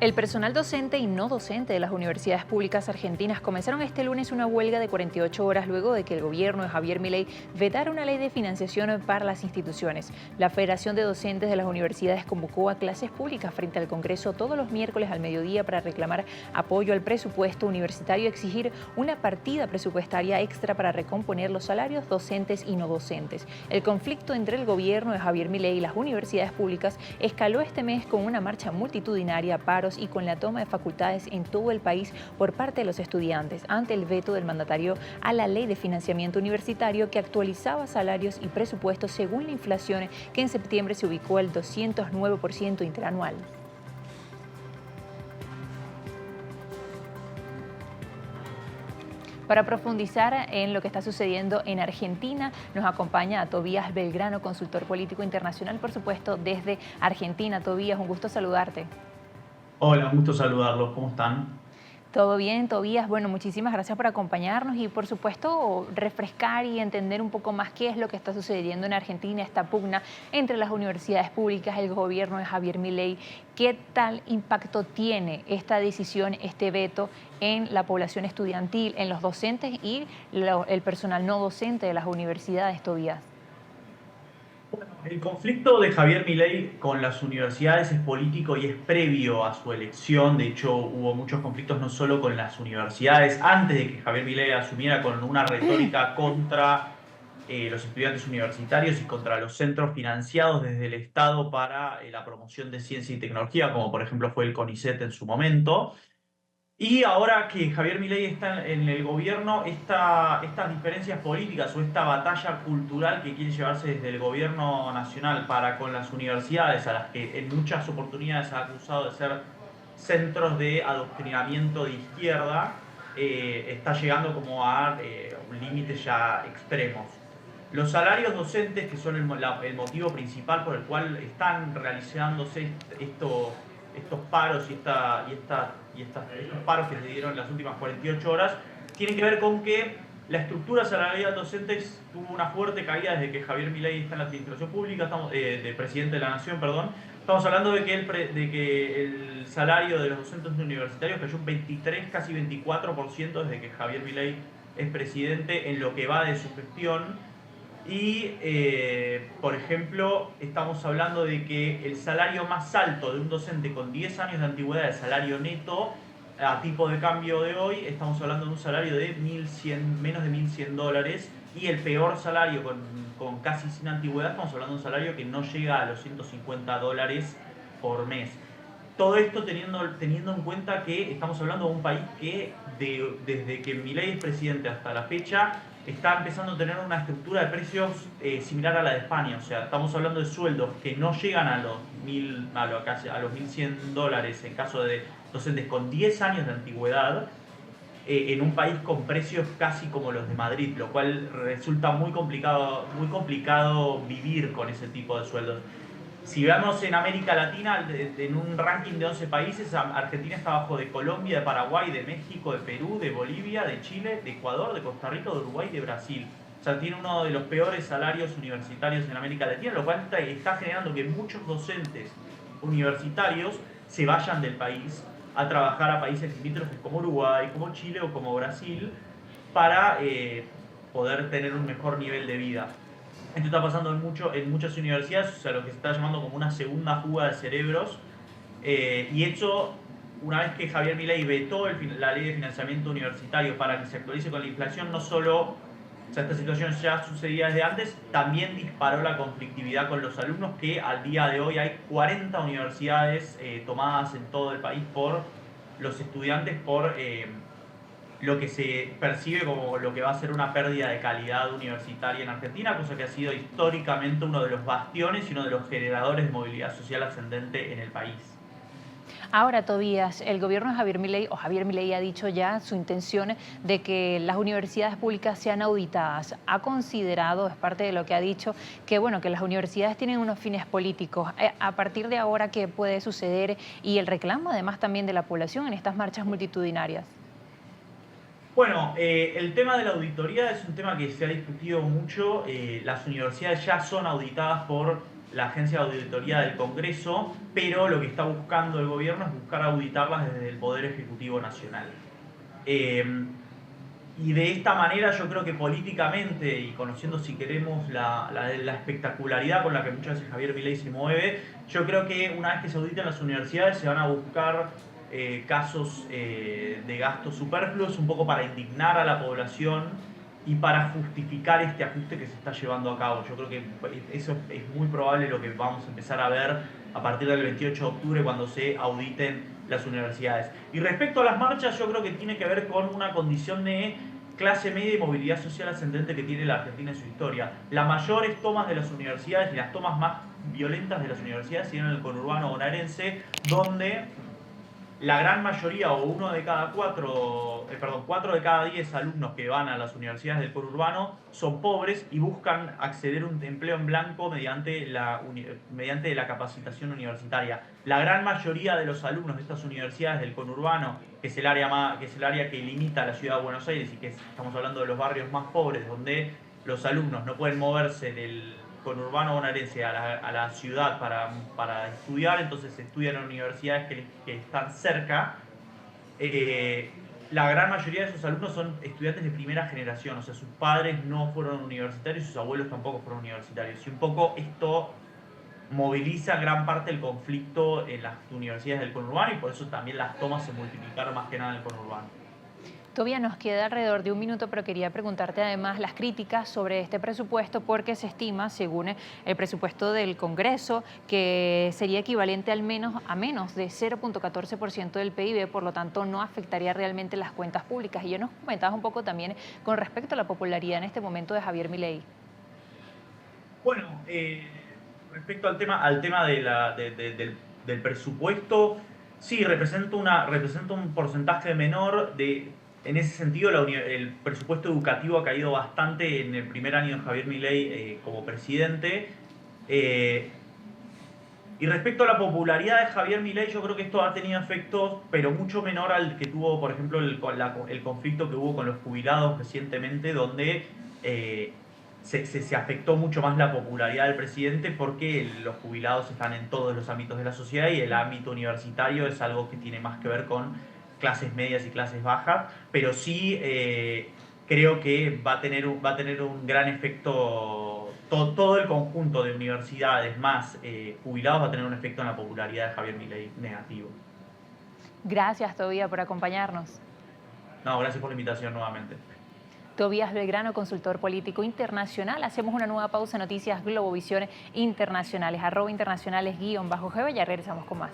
El personal docente y no docente de las universidades públicas argentinas comenzaron este lunes una huelga de 48 horas luego de que el gobierno de Javier Milei vetara una ley de financiación para las instituciones. La Federación de Docentes de las Universidades convocó a clases públicas frente al Congreso todos los miércoles al mediodía para reclamar apoyo al presupuesto universitario y exigir una partida presupuestaria extra para recomponer los salarios docentes y no docentes. El conflicto entre el gobierno de Javier Milei y las universidades públicas escaló este mes con una marcha multitudinaria, paros y con la toma de facultades en todo el país por parte de los estudiantes ante el veto del mandatario a la ley de financiamiento universitario que actualizaba salarios y presupuestos según la inflación, que en septiembre se ubicó al 209% interanual. Para profundizar en lo que está sucediendo en Argentina, nos acompaña a Tobías Belgrano, consultor político internacional, por supuesto, desde Argentina. Tobías, un gusto saludarte. Hola, un gusto saludarlos. ¿Cómo están? Todo bien, Tobías. Bueno, muchísimas gracias por acompañarnos y, por supuesto, refrescar y entender un poco más qué es lo que está sucediendo en Argentina, esta pugna entre las universidades públicas, el gobierno de Javier Milei. ¿Qué tal impacto tiene esta decisión, este veto en la población estudiantil, en los docentes y el personal no docente de las universidades, Tobías? Bueno, el conflicto de Javier Milei con las universidades es político y es previo a su elección. De hecho, hubo muchos conflictos no solo con las universidades, antes de que Javier Milei asumiera con una retórica contra los estudiantes universitarios y contra los centros financiados desde el Estado para la promoción de ciencia y tecnología, como por ejemplo fue el CONICET en su momento. Y ahora que Javier Milei está en el gobierno, estas diferencias políticas o esta batalla cultural que quiere llevarse desde el gobierno nacional para con las universidades, a las que en muchas oportunidades ha acusado de ser centros de adoctrinamiento de izquierda, está llegando como a límites ya extremos. Los salarios docentes, que son el motivo principal por el cual están realizándose estos paros estos paros que se dieron en las últimas 48 horas, tienen que ver con que la estructura salarial docente tuvo una fuerte caída desde que Javier Milei está en la administración pública, de presidente de la nación, perdón. Estamos hablando de que el salario de los docentes universitarios cayó un 23, casi 24% desde que Javier Milei es presidente en lo que va de su gestión. Y, por ejemplo, estamos hablando de que el salario más alto de un docente con 10 años de antigüedad, el salario neto, a tipo de cambio de hoy, estamos hablando de un salario de menos de $1.100. Y el peor salario con casi sin antigüedad, estamos hablando de un salario que no llega a los $150 por mes. Todo esto teniendo en cuenta que estamos hablando de un país que desde que Milei es presidente hasta la fecha está empezando a tener una estructura de precios similar a la de España. O sea, estamos hablando de sueldos que no llegan a los $1.100 en caso de docentes con 10 años de antigüedad, en un país con precios casi como los de Madrid, lo cual resulta muy complicado vivir con ese tipo de sueldos. Si vemos en América Latina, en un ranking de 11 países, Argentina está abajo de Colombia, de Paraguay, de México, de Perú, de Bolivia, de Chile, de Ecuador, de Costa Rica, de Uruguay y de Brasil. O sea, tiene uno de los peores salarios universitarios en América Latina, lo cual está generando que muchos docentes universitarios se vayan del país a trabajar a países limítrofes como Uruguay, como Chile o como Brasil para poder tener un mejor nivel de vida. Esto está pasando en muchas universidades, o sea, lo que se está llamando como una segunda fuga de cerebros. Y hecho, una vez que Javier Milei vetó la ley de financiamiento universitario para que se actualice con la inflación, no solo, o sea, esta situación ya sucedía desde antes, también disparó la conflictividad con los alumnos, que al día de hoy hay 40 universidades tomadas en todo el país por los estudiantes por lo que se percibe como lo que va a ser una pérdida de calidad universitaria en Argentina, cosa que ha sido históricamente uno de los bastiones y uno de los generadores de movilidad social ascendente en el país. Ahora, Tobías, el gobierno de Javier Milei, o Javier Milei ha dicho ya su intención de que las universidades públicas sean auditadas. Ha considerado, es parte de lo que ha dicho, que bueno, que las universidades tienen unos fines políticos. A partir de ahora, ¿qué puede suceder? Y el reclamo, además, también de la población en estas marchas multitudinarias. Bueno, el tema de la auditoría es un tema que se ha discutido mucho. Las universidades ya son auditadas por la agencia de auditoría del Congreso, pero lo que está buscando el gobierno es buscar auditarlas desde el Poder Ejecutivo Nacional. Y de esta manera yo creo que políticamente, y conociendo si queremos la espectacularidad con la que muchas veces Javier Milei se mueve, yo creo que una vez que se auditen las universidades se van a buscar casos de gastos superfluos, un poco para indignar a la población y para justificar este ajuste que se está llevando a cabo. Yo creo que eso es muy probable lo que vamos a empezar a ver a partir del 28 de octubre cuando se auditen las universidades. Y respecto a las marchas, yo creo que tiene que ver con una condición de clase media y movilidad social ascendente que tiene la Argentina en su historia. Las mayores tomas de las universidades y las tomas más violentas de las universidades tienen el conurbano bonaerense, donde la gran mayoría, o cuatro de cada 10 alumnos que van a las universidades del conurbano son pobres y buscan acceder a un empleo en blanco mediante la capacitación universitaria. La gran mayoría de los alumnos de estas universidades del conurbano, que es el área que limita a la ciudad de Buenos Aires y que estamos hablando de los barrios más pobres, donde los alumnos no pueden moverse del conurbano bonaerense a la ciudad para estudiar, entonces estudian en universidades que están cerca. La gran mayoría de esos alumnos son estudiantes de primera generación, o sea, sus padres no fueron universitarios y sus abuelos tampoco fueron universitarios. Y un poco esto moviliza gran parte del conflicto en las universidades del conurbano y por eso también las tomas se multiplicaron más que nada en el conurbano. Todavía nos queda alrededor de un minuto, pero quería preguntarte además las críticas sobre este presupuesto, porque se estima, según el presupuesto del Congreso, que sería equivalente a menos de 0,14% del PIB, por lo tanto no afectaría realmente las cuentas públicas. Y yo nos comentabas un poco también con respecto a la popularidad en este momento de Javier Milei. Bueno, respecto al tema del presupuesto, sí, representa un porcentaje menor en ese sentido, el presupuesto educativo ha caído bastante en el primer año de Javier Milei como presidente. Y respecto a la popularidad de Javier Milei, yo creo que esto ha tenido efectos, pero mucho menor al que tuvo, por ejemplo, el conflicto que hubo con los jubilados recientemente, donde se afectó mucho más la popularidad del presidente porque los jubilados están en todos los ámbitos de la sociedad y el ámbito universitario es algo que tiene más que ver con clases medias y clases bajas, pero sí creo que va a tener un gran efecto, todo el conjunto de universidades más jubilados va a tener un efecto en la popularidad de Javier Milei negativo. Gracias, Tobías, por acompañarnos. No, gracias por la invitación nuevamente. Tobías Belgrano, consultor político internacional. Hacemos una nueva pausa en Noticias Globovisión Internacionales, @internacionales_GB. Ya regresamos con más.